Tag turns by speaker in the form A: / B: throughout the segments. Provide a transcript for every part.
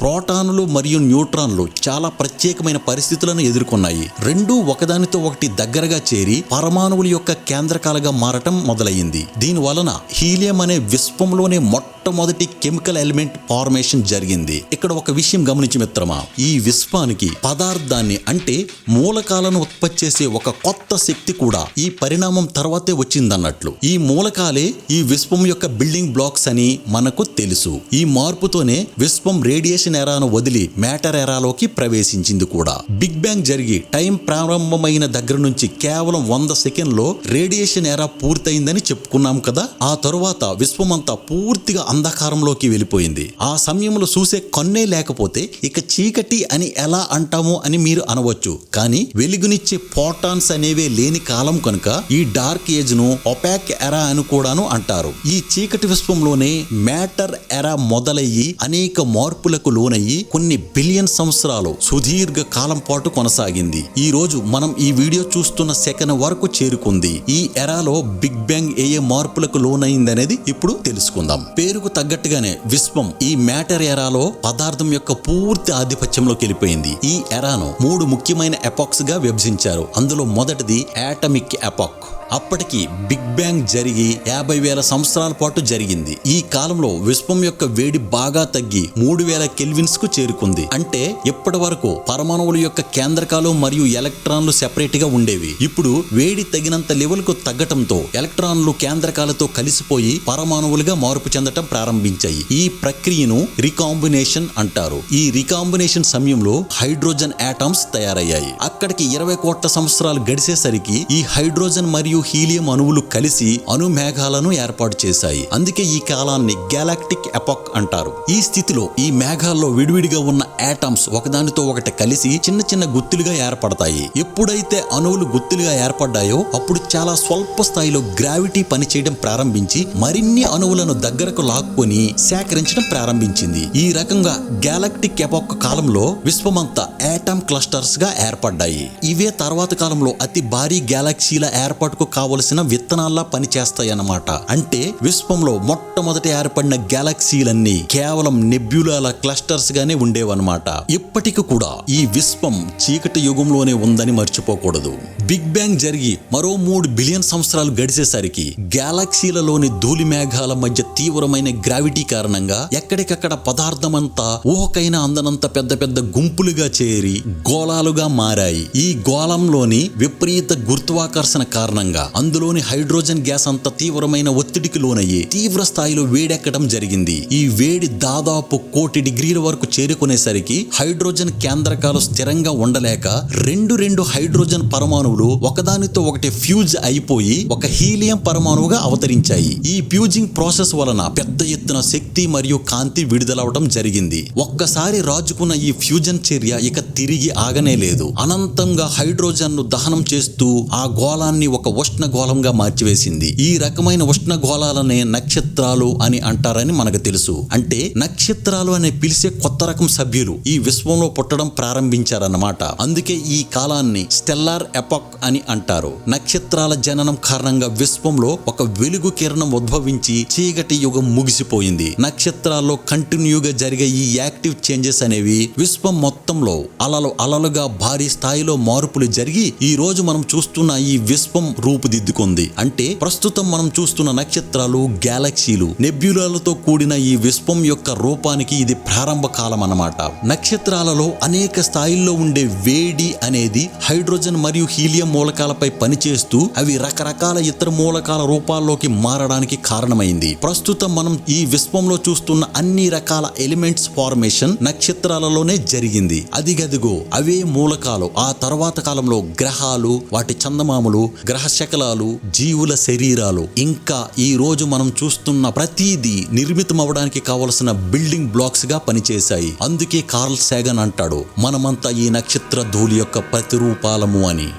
A: ప్రోటానులు మరియు న్యూట్రాన్లు చాలా ప్రత్యేకమైన పరిస్థితులను ఎదుర్కొన్నాయి. రెండూ ఒకదానితో ఒకటి దగ్గరగా చేరి పరమాణువుల యొక్క కేంద్రకాలుగా మారటం మొదలయ్యింది. దీని వలన హీలియం అనే విశ్వంలోనే మొట్టమొదటి కెమికల్ ఎలిమెంట్ ఫార్మేషన్ జరిగింది. ఇక్కడ ఒక విషయం గమనించి మిత్రమా, ఈ విశ్వానికి పదార్థాన్ని అంటే మూలకాలను ఉత్పత్తి చేసే ఒక కొత్త శక్తి కూడా ఈ పరిణామం తర్వాతే వచ్చిందన్నట్లు. ఈ మూలకాలే ఈ విశ్వం యొక్క బిల్డింగ్ బ్లాక్స్ అని మనకు తెలుసు. ఈ మార్పుతోనే విశ్వం రేడియేషన్ ఎరాను వదిలి మ్యాటర్ ఎరాలోకి ప్రవేశించింది కూడా. బిగ్ బ్యాంగ్ జరిగి టైం ప్రారంభమైన దగ్గర నుంచి కేవలం 100 సెకండ్లో రేడియేషన్ ఎరా పూర్తయిందని చెప్పుకున్నాం కదా. ఆ తరువాత విశ్వమంతా పూర్తిగా అంధకారంలోకి వెళ్ళిపోయింది. ఆ సమయంలో చూసే కన్నే లేకపోతే ఇక చీకటి అని ఎలా అంటాము అని మీరు అనవచ్చు. కానీ వెలుగునిచ్చే ఫోటాన్స్ అనేవే లేని కాలం కనుక ఈ డార్క్ ఏజ్ ను ఒపాక్ ఎరా అని కూడాను అంటారు. ఈ చీకటి విశ్వంలోనే మ్యాటర్ ఎరా మొదలయ్యి అనేక మార్పులకు లోనయ్యి కొన్ని బిలియన్ సంవత్సరాలు సుదీర్ఘ కాలం పాటు కొనసాగింది. ఈ రోజు మనం ఈ వీడియో చూస్తున్న సెకన్ వరకు చేరుకుంది. ఈ ఎరాలో బిగ్ బ్యాంగ్ ఏ మార్పులకు లోనైందనేది ఇప్పుడు తెలుసుకుందాం. పేరుకు తగ్గట్టుగానే విశ్వం ఈ మ్యాటర్ ఎరాలో పదార్థం యొక్క పూర్తి ఆధిపత్యంలోకి వెళ్ళిపోయింది. ఈ ఎరాను 3 ముఖ్యమైన ఎపాక్స్ గా విభజించారు. అందులో మొదటిది యాటమిక్ ఎపాక్. అప్పటికి బిగ్ బ్యాంగ్ జరిగి 50,000 సంవత్సరాల పాటు జరిగింది. ఈ కాలంలో విశ్వం యొక్క వేడి బాగా తగ్గి 3000 కెల్విన్స్ కు చేరుకుంది. అంటే ఇప్పటి వరకు పరమాణువుల యొక్క కేంద్రకాలు మరియు ఎలక్ట్రాన్లు సెపరేట్ గా ఉండేవి. ఇప్పుడు వేడి తగినంత లెవెల్ కు తగ్గటంతో ఎలక్ట్రాన్లు కేంద్రకాలతో కలిసిపోయి పరమాణువులుగా మార్పు చెందటం ప్రారంభించాయి. ఈ ప్రక్రియను రీకాంబినేషన్ అంటారు. ఈ రీకాంబినేషన్ సమయంలో హైడ్రోజన్ ఆటమ్స్ తయారయ్యాయి. అక్కడికి 20 కోట్ల సంవత్సరాలు గడిచేసరికి ఈ హైడ్రోజన్ మరియు హీలియం అణువులు కలిసి అణు మేఘాలను ఏర్పాటు చేశాయి. అందుకే ఈ కాలాన్ని గ్యాలాక్టిక్ ఎపాక్ అంటారు. ఈ స్థితిలో ఈ మేఘాల్లో విడివిడిగా ఉన్న ఆటమ్స్ ఒకదానితో ఒకటి కలిసి చిన్న చిన్న గుత్తులుగా ఏర్పడతాయి. ఎప్పుడైతే అణువులు గుత్తులుగా ఏర్పడ్డాయో అప్పుడు చాలా స్వల్ప స్థాయిలో గ్రావిటీ పనిచేయడం ప్రారంభించి మరిన్ని అణువులను దగ్గరకు లాక్కొని సేకరించడం ప్రారంభించింది. ఈ రకంగా గ్యాలాక్టిక్ ఎపాక్ కాలంలో విశ్వమంతా ఆటమ్ క్లస్టర్స్ గా ఏర్పడ్డాయి. ఇవే తర్వాత కాలంలో అతి భారీ గ్యాలక్సీల ఏర్పాటుకు కావలసిన విత్తనాల్లా పనిచేస్తాయన్నమాట. అంటే విశ్వంలో మొట్టమొదటి ఏర్పడిన గ్యాలక్సీలన్నీ కేవలం నెబ్యులాల క్లస్టర్స్ గానే ఉండేవన్నమాట. ఇప్పటికి కూడా ఈ విశ్వం చీకటి యుగంలోనే ఉందని మర్చిపోకూడదు. బిగ్ బ్యాంగ్ జరిగి మరో 3 బిలియన్ సంవత్సరాలు గడిచేసరికి గ్యాలక్సీలలోని ధూళి మేఘాల మధ్య తీవ్రమైన గ్రావిటీ కారణంగా ఎక్కడికక్కడ పదార్థమంతా ఊహకైనా అందనంత పెద్ద పెద్ద గుంపులుగా చేరి గోళాలుగా మారాయి. ఈ గోళంలోని విపరీత గురుత్వాకర్షణ కారణంగా అందులోని హైడ్రోజన్ గ్యాస్ అంత తీవ్రమైన ఒత్తిడికి లోనయ్యి తీవ్ర స్థాయిలో వేడెక్కడం జరిగింది. ఈ వేడి దాదాపు 1,000,000 డిగ్రీల వరకు చేరుకునేసరికి హైడ్రోజన్ కేంద్రకాలు స్థిరంగా ఉండలేక రెండు హైడ్రోజన్ పరమాణువులు ఒకదానితో ఒకటి ఫ్యూజ్ అయిపోయి ఒక హీలియం పరమాణువుగా అవతరించాయి. ఈ ఫ్యూజింగ్ ప్రాసెస్ వలన పెద్ద ఎత్తున శక్తి మరియు కాంతి విడుదలవడం జరిగింది. ఒక్కసారి రాజుకున్న ఈ ఫ్యూజన్ చర్య ఇక తిరిగి ఆగనే లేదు. అనంతంగా హైడ్రోజన్ ను దహనం చేస్తూ ఆ గోళాన్ని ఒక ఉష్ణ గోళంగా మార్చివేసింది. ఈ రకమైన ఉష్ణ గోళాలనే నక్షత్రాలు అని అంటారని మనకు తెలుసు. అంటే నక్షత్రాలు అనే పిలిచే కొత్త రకం సభ్యులు ఈ విశ్వంలో పుట్టడం ప్రారంభించారన్నమాట. అందుకే ఈ కాలాన్ని స్టెల్లార్ ఎపాక్ అని అంటారు. నక్షత్రాల జననం కారణంగా విశ్వంలో ఒక వెలుగు కిరణం ఉద్భవించి చీకటి యుగం ముగిసిపోయింది. నక్షత్రాల్లో కంటిన్యూగా జరిగే ఈ యాక్టివ్ చేంజెస్ అనేవి విశ్వం మొత్తంలో అలలుగా భారీ స్థాయిలో మార్పులు జరిగి ఈ రోజు మనం చూస్తున్న ఈ విశ్వం రూపుదిద్దుకుంది. అంటే ప్రస్తుతం మనం చూస్తున్న నక్షత్రాలు, గ్యాలక్సీలు, నెబ్యులాలతో కూడిన ఈ విశ్వం యొక్క రూపానికి ఇది ప్రారంభ కాలం అన్నమాట. నక్షత్రాలలో అనేక స్థాయిల్లో ఉండే వేడి అనేది హైడ్రోజన్ మరియు హీలియం మూలకాలపై పనిచేస్తూ అవి రకరకాల ఇతర మూలకాల రూపాల్లోకి మారడానికి కారణమైంది. ప్రస్తుతం మనం ఈ విశ్వంలో చూస్తున్న అన్ని రకాల ఎలిమెంట్స్ ఫార్మేషన్ నక్షత్రాలలోనే జరిగింది. అదిగదిగో అవే మూలకాలు ఆ తర్వాత కాలంలో గ్రహాలు, వాటి చందమాములు, గ్రహ శకలాలు, జీవుల శరీరాలు, ఇంకా ఈ రోజు మనం చూస్తున్న ప్రతిదీ నిర్మితం అవడానికి కావలసిన బిల్డింగ్ బ్లాక్స్ గా పనిచేశాయి. అందుకే కార్ల్ సాగన్ అంటాడు, మనమంతా ఈ నక్షత్ర ధూళి యొక్క ప్రతిరూపాలము అని.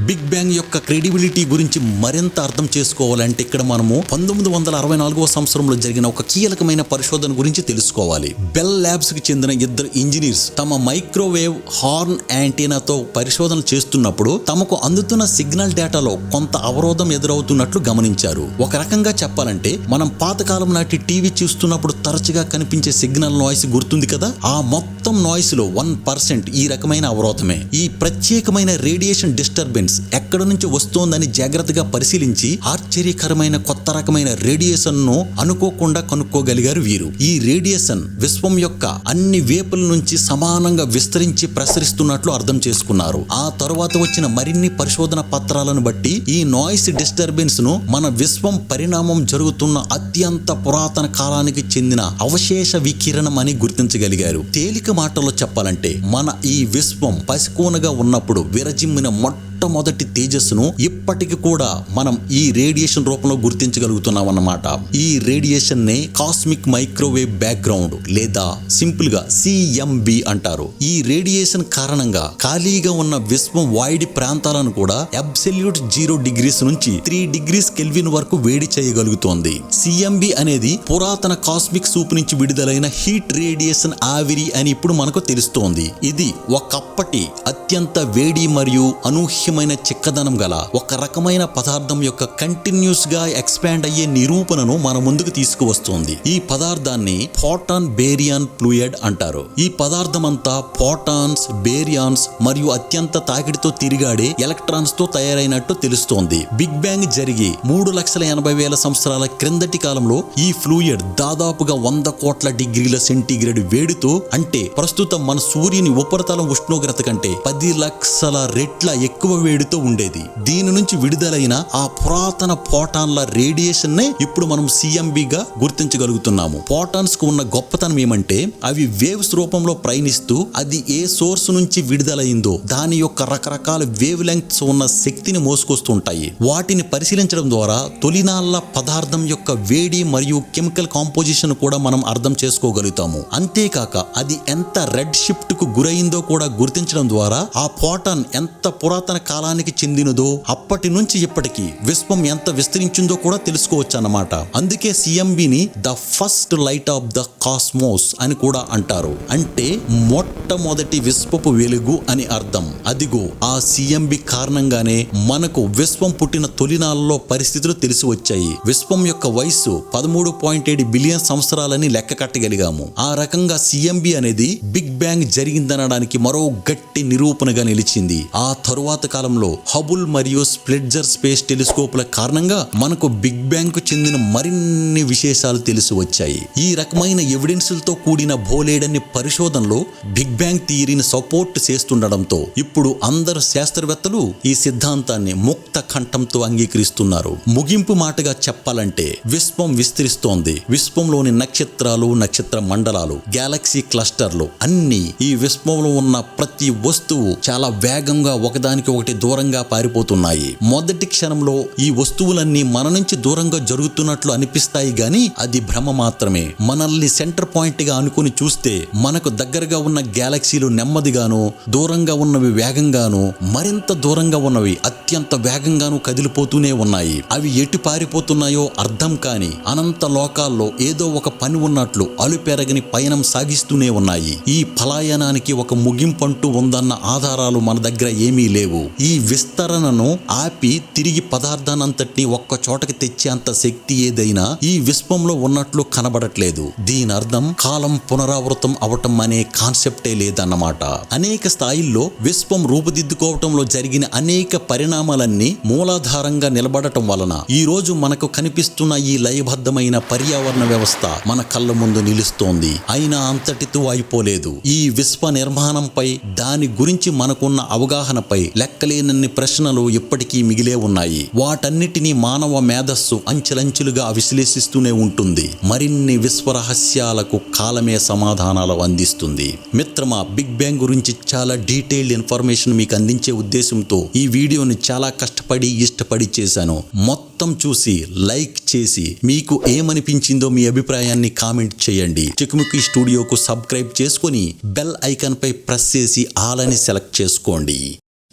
A: బిగ్ బ్యాంగ్ యొక్క క్రెడిబిలిటీ గురించి మరింత అర్థం చేసుకోవాలంటే ఇక్కడ మనము 1964వ సంవత్సరంలో జరిగిన ఒక కీలకమైన పరిశోధన గురించి తెలుసుకోవాలి. బెల్ ల్యాబ్స్ కి చెందిన ఇద్దరు ఇంజనీర్స్ తమ మైక్రోవేవ్ హార్న్ యాంటీనాతో పరిశోధన చేస్తున్నప్పుడు తమకు అందుతున్న సిగ్నల్ డేటాలో కొంత అవరోధం ఎదురవుతున్నట్లు గమనించారు. ఒక రకంగా చెప్పాలంటే మనం పాతకాలం నాటి టీవీ చూస్తున్నప్పుడు తరచుగా కనిపించే సిగ్నల్ నాయిస్ గుర్తుంది కదా, ఆ మొత్తం నాయిస్ లో 1% ఈ రకమైన అవరోధమే. ఈ ప్రత్యేకమైన రేడియేషన్ డిస్టర్బెన్స్ ఎక్కడ నుంచి వస్తోందని జాగ్రత్తగా పరిశీలించి ఆశ్చర్యకరమైన కొత్త రకమైన రేడియేషన్ ను అనుకోకుండా కనుక్కోగలిగారు వీరు. ఈ రేడియేషన్ విశ్వం యొక్క అన్ని వేపుల నుంచి సమానంగా విస్తరించి ప్రసరిస్తున్నట్లు అర్థం చేసుకున్నారు. ఆ తరువాత వచ్చిన మరిన్ని పరిశోధన పత్రాలను బట్టి ఈ నాయిస్ డిస్టర్బెన్స్ ను మన విశ్వం పరిణామం జరుగుతున్న అత్యంత పురాతన కాలానికి చెందిన అవశేష వికిరణం అని గుర్తించగలిగారు. తేలిక మాటల్లో చెప్పాలంటే మన ఈ విశ్వం పసికోనగా ఉన్నప్పుడు విరజిమ్మిన మొట్టమొదటి తేజస్సును ఇప్పటికి కూడా మనం ఈ రేడియేషన్ రూపంలో గుర్తించగలుగుతున్నాం అన్నమాట. ఈ రేడియేషన్ నే కాస్మిక్ మైక్రోవేవ్ బ్యాక్గ్రౌండ్ లేదా సింపుల్ గా CMB అంటారు. ఈ రేడియేషన్ కారణంగా ఖాళీగా ఉన్న విశ్వం వాయుడి ప్రాంతాలను కూడా అబ్సల్యూట్ 0 డిగ్రీస్ నుంచి 3 డిగ్రీస్ కెల్విన్ వరకు వేడి చేయగలుగుతోంది. CMB అనేది పురాతన కాస్మిక్ సూప్ నుంచి విడుదలైన హీట్ రేడియేషన్ ఆవిరి అని ఇప్పుడు మనకు తెలుస్తోంది. ఇది ఒకప్పటి అత్యంత వేడి మరియు అనూహ్యమైన చిక్కదనం గల ఒక రకమైన పదార్థం యొక్క కంటిన్యూస్ గా ఎక్స్పాండ్ అయ్యే నిరూపణను మన ముందుకు తీసుకువస్తుంది. ఈ పదార్థాన్ని ఫోటాన్ బేరియాన్ ఫ్లూయిడ్ అంటారు. ఈ పదార్థం అంతా ఫోటాన్స్, బేరియాన్స్ మరియు అత్యంత తాకిడితో తిరిగాడే ఎలక్ట్రాన్స్ తో తయారైనట్టు తెలుస్తోంది. బిగ్ బ్యాంగ్ జరిగి 3,80,000 సంవత్సరాల క్రిందటి కాలంలో ఈ ఫ్లూయిడ్ దాదాపుగా 100 కోట్ల డిగ్రీల సెంటీగ్రేడ్ వేడితో, అంటే ప్రస్తుతం మన సూర్యుని ఉపరితలం ఉష్ణోగ్రత కంటే 10 లక్షల రెట్ల ఎక్కువ వేడితో ఉండేది. దీని నుంచి విడుదలైన ఆ పురాతన ఫోటాన్ల రేడియేషన్ నే ఇప్పుడు మనం CMB గా గుర్తించగలుగుతున్నాము. ఫోటాన్స్ కు ఉన్న గొప్పతనం ఏమంటే అవి వేవ్స్ రూపంలో ప్రయాణిస్తూ అది ఏ సోర్స్ నుంచి విడుదలైందో దాని యొక్క రకరకాల వేవ్ లెంగ్త్స్ ఉన్న శక్తిని మోసుకొస్తుంటాయి. వాటిని పరిశీలించడం ద్వారా తొలినాళ్ల పదార్థం యొక్క వేడి మరియు కెమికల్ కాంపోజిషన్ కూడా మనం అర్థం చేసుకోగలుగుతాము. అంతేకాక అది ఎంత రెడ్ షిఫ్ట్ కు గురైందో కూడా గుర్తించడం ద్వారా ఆ ఫోటాన్ ఎంత పురాతన కాలానికి చెందినదో, అప్పటి నుంచి ఇప్పటికి విశ్వం ఎంత విస్తరించిందో కూడా తెలుసుకోవచ్చు అన్నమాట. అందుకే CMB ని the first light of the cosmos అని కూడా అంటారు. అంటే మొట్టమొదటి విశ్వపు వెలుగు అని అర్థం. అదిగో ఆ CMB కారణంగానే మనకు విశ్వం పుట్టిన తొలినాళ్ళలో పరిస్థితులు తెలిసి వచ్చాయి. విశ్వం యొక్క వయస్సు 13.7 బిలియన్ సంవత్సరాలని లెక్క కట్టగలిగాము. ఆ రకంగా CMB అనేది బిగ్ బ్యాంగ్ జరిగిందనడానికి మరో గట్టి నిరూపణగా నిలిచింది. ఆ తరువాత కాలంలో హబుల్ మరియు స్ప్లిట్జర్ స్పేస్ టెలిస్కోప్ల కారణంగా మనకు బిగ్ బ్యాంగ్ కు చెందిన మరిన్ని విశేషాలు తెలిసి వచ్చాయి. ఈ రకమైన ఎవిడెన్స్లతో కూడిన బోలేడన్ని పరిశోధనలో బిగ్ బ్యాంగ్ థియరీని సపోర్ట్ చేస్తుండడంతో ఇప్పుడు అందరు శాస్త్రవేత్తలు ఈ సిద్ధాంతాన్ని ముక్త కంఠంతో అంగీకరిస్తున్నారు. ముగింపు మాటగా చెప్పాలంటే విశ్వం విస్తరిస్తోంది. విశ్వంలోని నక్షత్రాలు, నక్షత్ర మండలాలు, గ్యాలక్సీ క్లస్టర్లు అన్ని, ఈ విశ్వంలో ఉన్న ప్రతి వస్తువు చాలా వేగంగా ఒకదానికి ఒకటి దూరంగా పారిపోతున్నాయి. మొదటి క్షణంలో ఈ వస్తువులన్నీ మన నుంచి దూరంగా జరుగుతున్నట్లు అనిపిస్తాయి గాని అది భ్రమ మాత్రమే. మనల్ని సెంటర్ పాయింట్ గా అనుకుని చూస్తే మనకు దగ్గరగా ఉన్న గ్యాలక్సీలు నెమ్మదిగాను, దూరంగా ఉన్నవి వేగంగాను, మరింత దూరంగా ఉన్నవి అత్యంత వేగంగాను కదిలిపోతూనే ఉన్నాయి. అవి ఎటు పారిపోతున్నాయో అర్థం కాని అనంత లోకాల్లో ఏదో ఒక పని ఉన్నట్లు అలుపెరగని పయనం సాగిస్తూనే ఉన్నాయి. ఈ పలాయనానికి ఒక ముగింపంటూ ఉందన్న ఆధారాలు మన దగ్గర ఏమీ లేవు. ఈ విస్తరణను ఆపి తిరిగి పదార్థానంతటినీ ఒక్క చోటకి తెచ్చేంత శక్తి ఏదైనా ఈ విశ్వంలో ఉన్నట్లు కనబడట్లేదు. దీని అర్థం కాలం పునరావృతం అవటం అనే కాన్సెప్టే లేదన్నమాట. అనేక స్థాయిల్లో విశ్వం రూపుదిద్దుకోవటంలో జరిగిన అనేక పరిణామాలన్నీ మూలాధారంగా నిలబడటం వలన ఈ రోజు మనకు కనిపిస్తున్న ఈ లయబద్ధమైన పర్యావరణ వ్యవస్థ మన కళ్ళ ముందు నిలుస్తోంది. అయినా అంతటితో అయిపోలేదు. ఈ విశ్వ నిర్మాణంపై, దాని గురించి మనకున్న అవగాహనపై లెక్కలేనన్ని ప్రశ్నలు ఇప్పటికీ మిగిలే ఉన్నాయి. వాటన్నిటినీ మానవ మేధస్సు అంచెలంచెలుగా విశ్లేషిస్తూనే ఉంటుంది. మరిన్ని విశ్వ రహస్యాలకు కాలమే సమాధానాలు అందిస్తుంది. మిత్రమా, బిగ్ బ్యాంగ్ గురించి చాలా డీటెయిల్డ్ ఇన్ఫర్మేషన్ మీకు అందించే ఉద్దేశంతో ఈ వీడియోని చాలా కష్టపడి ఇష్టపడి చేశాను. మొత్తం చూసి లైక్ చేసి మీకు ఏమనిపించిందో మీ అభిప్రాయాన్ని కామెంట్ చేయండి. చికుముకి స్టూడియోకు సబ్స్క్రైబ్ చేసుకొని బెల్ ఐకాన్ పై ప్రెస్ చేసి ఆల్ అని సెలెక్ట్ చేసుకోండి.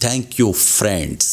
A: Thank you friends.